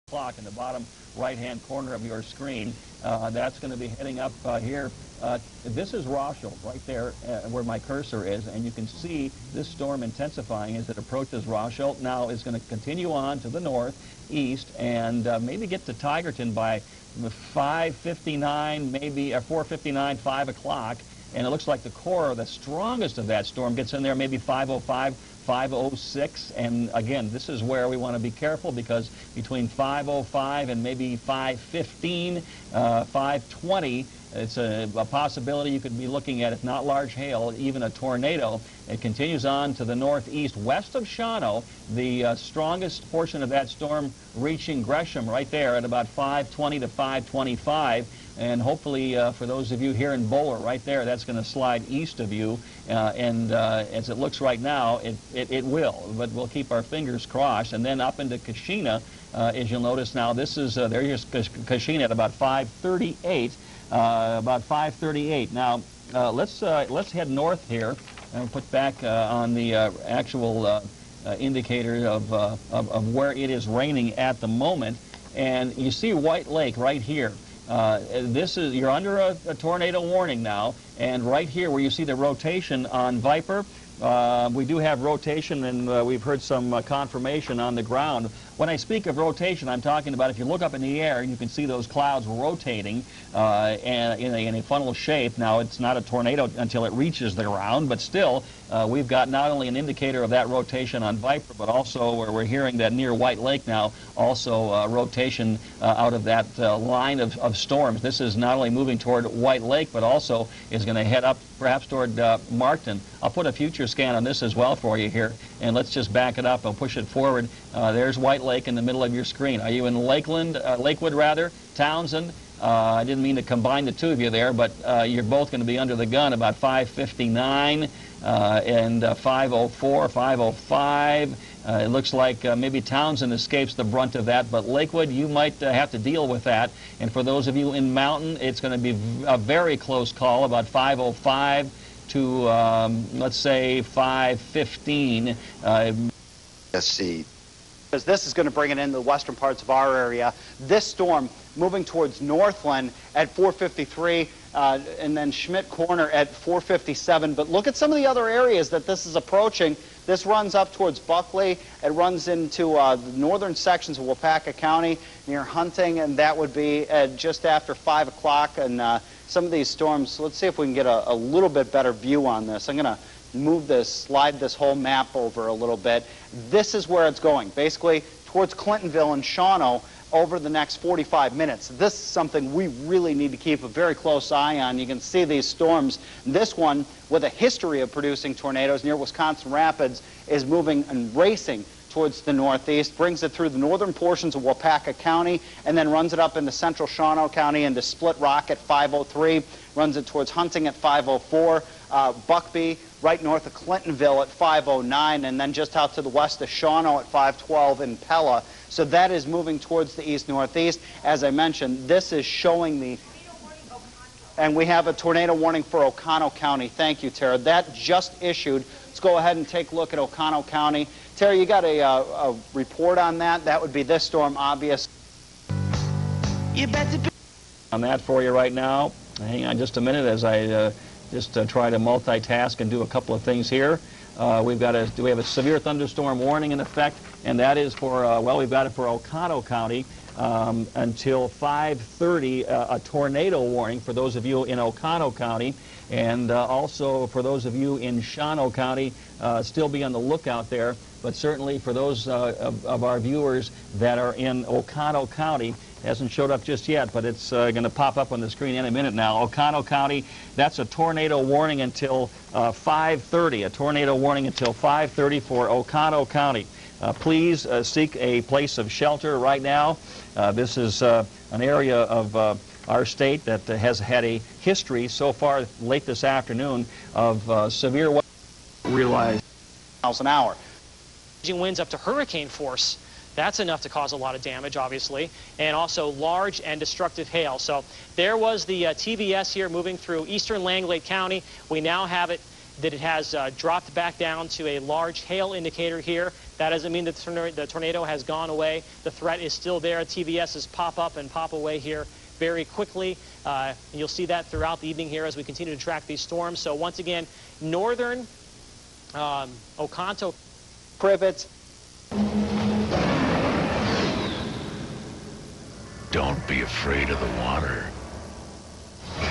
clock in the bottom right-hand corner of your screen. That's going to be heading up here. This is Rochelle right there where my cursor is, and you can see this storm intensifying as it approaches Rochelle. Now it's going to continue on to the northeast and maybe get to Tigerton by 5:59, maybe 4:59, 5 o'clock. And it looks like the core, the strongest of that storm, gets in there maybe 5:05, 5:06. And again, this is where we want to be careful, because between 5:05 and maybe 5:15, 5:20, it's a possibility you could be looking at, if not large hail, even a tornado. It continues on to the northeast west of Shawano, the strongest portion of that storm reaching Gresham right there at about 5:20 to 5:25. And hopefully for those of you here in Bowler right there, that's going to slide east of you. And as it looks right now, it will. But we'll keep our fingers crossed. And then up into Kashina, as you'll notice now, this is, there's Kashina at about 5:38. About 5:38. Now, let's head north here and put back on the actual indicator of where it is raining at the moment. And you see White Lake right here. You're under a tornado warning now, and right here where you see the rotation on Viper, we do have rotation, and we've heard some confirmation on the ground. When I speak of rotation, I'm talking about if you look up in the air, you can see those clouds rotating and in a funnel shape. Now, it's not a tornado until it reaches the ground, but still, we've got not only an indicator of that rotation on Viper, but also where we're hearing that near White Lake now, also rotation out of that line of storms. This is not only moving toward White Lake, but also is going to head up perhaps toward Markton. I'll put a future scan on this as well for you here, and let's just back it up. I'll push it forward. There's White Lake in the middle of your screen. Are you in Lakewood rather, Townsend? I didn't mean to combine the two of you there, but you're both going to be under the gun about 5:59 and 5:04, 5:05. It looks like maybe Townsend escapes the brunt of that, but Lakewood, you might have to deal with that. And for those of you in Mountain, it's going to be a very close call, about 5:05 to, let's say, 5:15. Let's see. Because this is going to bring it into the western parts of our area. This storm moving towards Northland at 4:53, and then Schmidt Corner at 4:57. But look at some of the other areas that this is approaching. This runs up towards Buckley. It runs into the northern sections of Wapaka County near Hunting, and that would be just after 5 o'clock. And some of these storms, let's see if we can get a little bit better view on this. I'm going to move this, slide this whole map over a little bit. This is where it's going, basically towards Clintonville and Shawano over the next 45 minutes. This is something we really need to keep a very close eye on. You can see these storms. This one, with a history of producing tornadoes near Wisconsin Rapids, is moving and racing towards the northeast, brings it through the northern portions of Wapaka County, and then runs it up into central Shawano County into Split Rock at 5:03, runs it towards Hunting at 5:04, Buckby right north of Clintonville at 5:09, and then just out to the west of Shawano at 5:12 in Pella. So that is moving towards the east-northeast. As I mentioned, this is showing the... And we have a tornado warning for Oconto County. Thank you, Tara. That just issued. Let's go ahead and take a look at Oconto County. Tara, you got a report on that? That would be this storm, obvious. You bet to be on that for you right now. Hang on just a minute as I just try to multitask and do a couple of things here. We have a severe thunderstorm warning in effect, and that is for, well, we've got it for Oconto County until 5:30, a tornado warning for those of you in Oconto County, and also for those of you in Shawano County, still be on the lookout there. But certainly for those of our viewers that are in Oconto County, hasn't showed up just yet, but it's going to pop up on the screen any minute now. Oconto County, that's a tornado warning until 5:30. A tornado warning until 5:30 for Oconto County. Please seek a place of shelter right now. This is an area of our state that has had a history so far late this afternoon of severe weather. Realize miles an hour. Winds up to hurricane force. That's enough to cause a lot of damage, obviously, and also large and destructive hail. So there was the TVS here moving through eastern Langlade County. We now have it that it has dropped back down to a large hail indicator here. That doesn't mean that the tornado has gone away. The threat is still there. TVSs pop up and pop away here very quickly. You'll see that throughout the evening here as we continue to track these storms. So once again, northern Oconto, Privets. Don't be afraid of the water.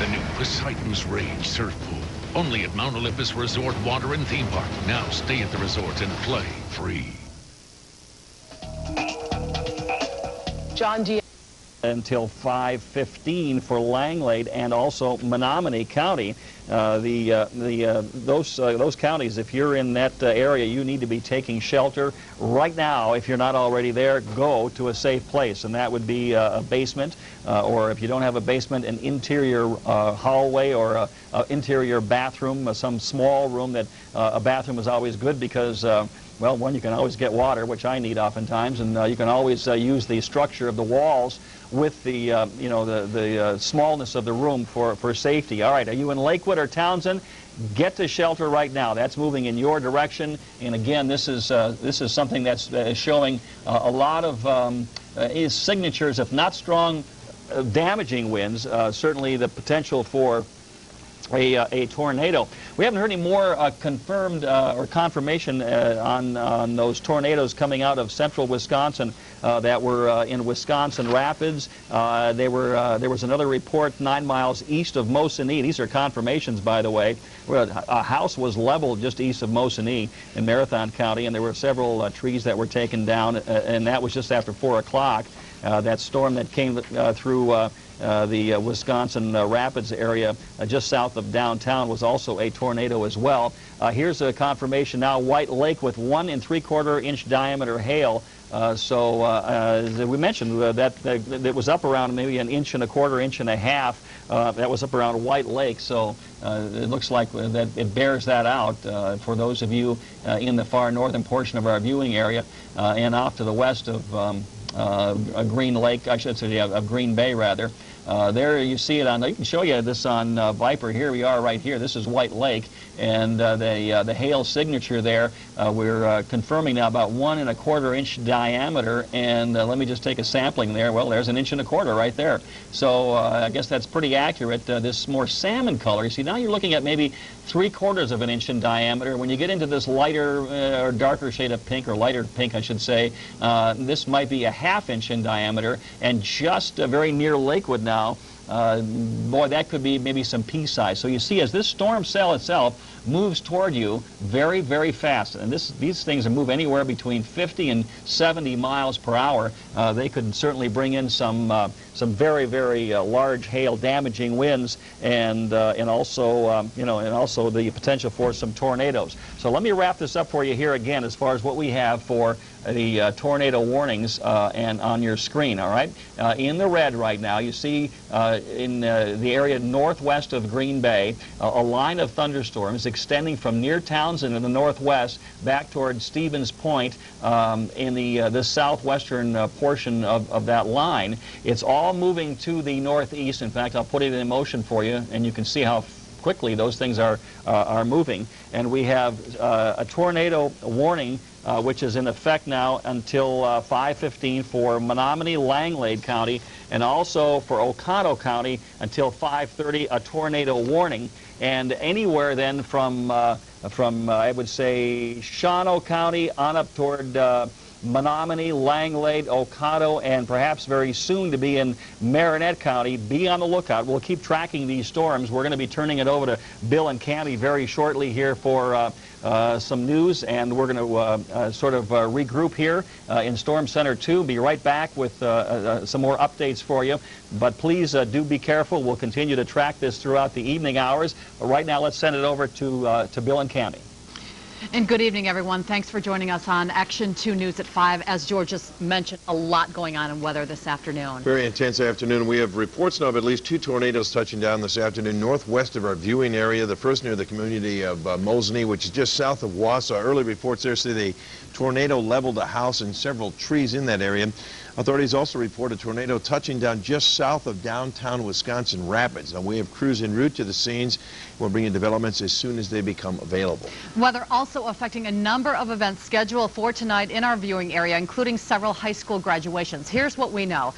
The new Poseidon's Rage surf pool. Only at Mount Olympus Resort Water and Theme Park. Now stay at the resort and play free. John G. Until 5:15 for Langlade and also Menominee County. Those counties, if you're in that area, you need to be taking shelter right now. If you're not already there, go to a safe place, and that would be a basement, or if you don't have a basement, an interior hallway or a interior bathroom, some small room. That a bathroom is always good because well, one, you can always get water, which I need oftentimes, and you can always use the structure of the walls with the the smallness of the room for safety. All right, are you in Lakewood or Townsend? Get to shelter right now. That's moving in your direction, and again, this is something that's showing a lot of signatures, if not strong, damaging winds. Certainly, the potential for a tornado. We haven't heard any more confirmed or confirmation on those tornadoes coming out of central Wisconsin that were in Wisconsin Rapids. There was another report 9 miles east of Mosinee. These are confirmations, by the way. A house was leveled just east of Mosinee in Marathon County, and there were several trees that were taken down, and that was just after 4 o'clock. That storm that came through the Wisconsin Rapids area just south of downtown was also a tornado as well. Here's a confirmation now. White Lake with 1 3/4 inch diameter hail. So as we mentioned, that it was up around maybe 1 1/4 inch, 1.5 inches. That was up around White Lake. So it looks like that it bears that out for those of you in the far northern portion of our viewing area and off to the west of Green Lake, I should say, of Green Bay rather. There you see it on, I can show you this on Viper. Here we are right here. This is White Lake, and the hail signature there, we're confirming now about 1 1/4 inch diameter, and let me just take a sampling there. Well, there's 1 1/4 inch right there. So I guess that's pretty accurate. This more salmon color, you see, now you're looking at maybe 3/4 of an inch in diameter. When you get into this lighter or darker shade of pink, or lighter pink I should say, this might be 1/2 inch in diameter, and just very near Lakewood now. Boy, that could be maybe some pea size. So you see, as this storm cell itself moves toward you very, very fast, and these things move anywhere between 50 and 70 miles per hour, they could certainly bring in some very, very large hail, damaging winds, and also and also the potential for some tornadoes. So let me wrap this up for you here again as far as what we have for the tornado warnings and on your screen. All right, in the red right now, you see in the area northwest of Green Bay a line of thunderstorms extending from near Townsend in the northwest back toward Stevens Point in the southwestern portion of that line. It's all moving to the northeast. In fact, I'll put it in motion for you, and you can see how quickly those things are moving. And we have a tornado warning which is in effect now until 5:15 for Menominee, Langlade County, and also for Oconto County until 5:30, a tornado warning. And anywhere then from I would say Shawano County on up toward Menominee, Langlade, Oconto, and perhaps very soon to be in Marinette County. Be on the lookout. We'll keep tracking these storms. We're going to be turning it over to Bill and Cammy very shortly here for some news, and we're going to sort of regroup here in Storm Center 2. Be right back with some more updates for you. But please do be careful. We'll continue to track this throughout the evening hours. But right now, let's send it over to Bill and Cammy. And good evening, everyone. Thanks for joining us on Action 2 News at 5. As George just mentioned, a lot going on in weather this afternoon. Very intense afternoon. We have reports now of at least 2 tornadoes touching down this afternoon northwest of our viewing area. The first near the community of Mosinee, which is just south of Wausau. Early reports there say the tornado leveled a house and several trees in that area. Authorities also report a tornado touching down just south of downtown Wisconsin Rapids. Now, we have crews en route to the scenes. We'll bring you developments as soon as they become available. Weather also affecting a number of events scheduled for tonight in our viewing area, including several high school graduations. Here's what we know.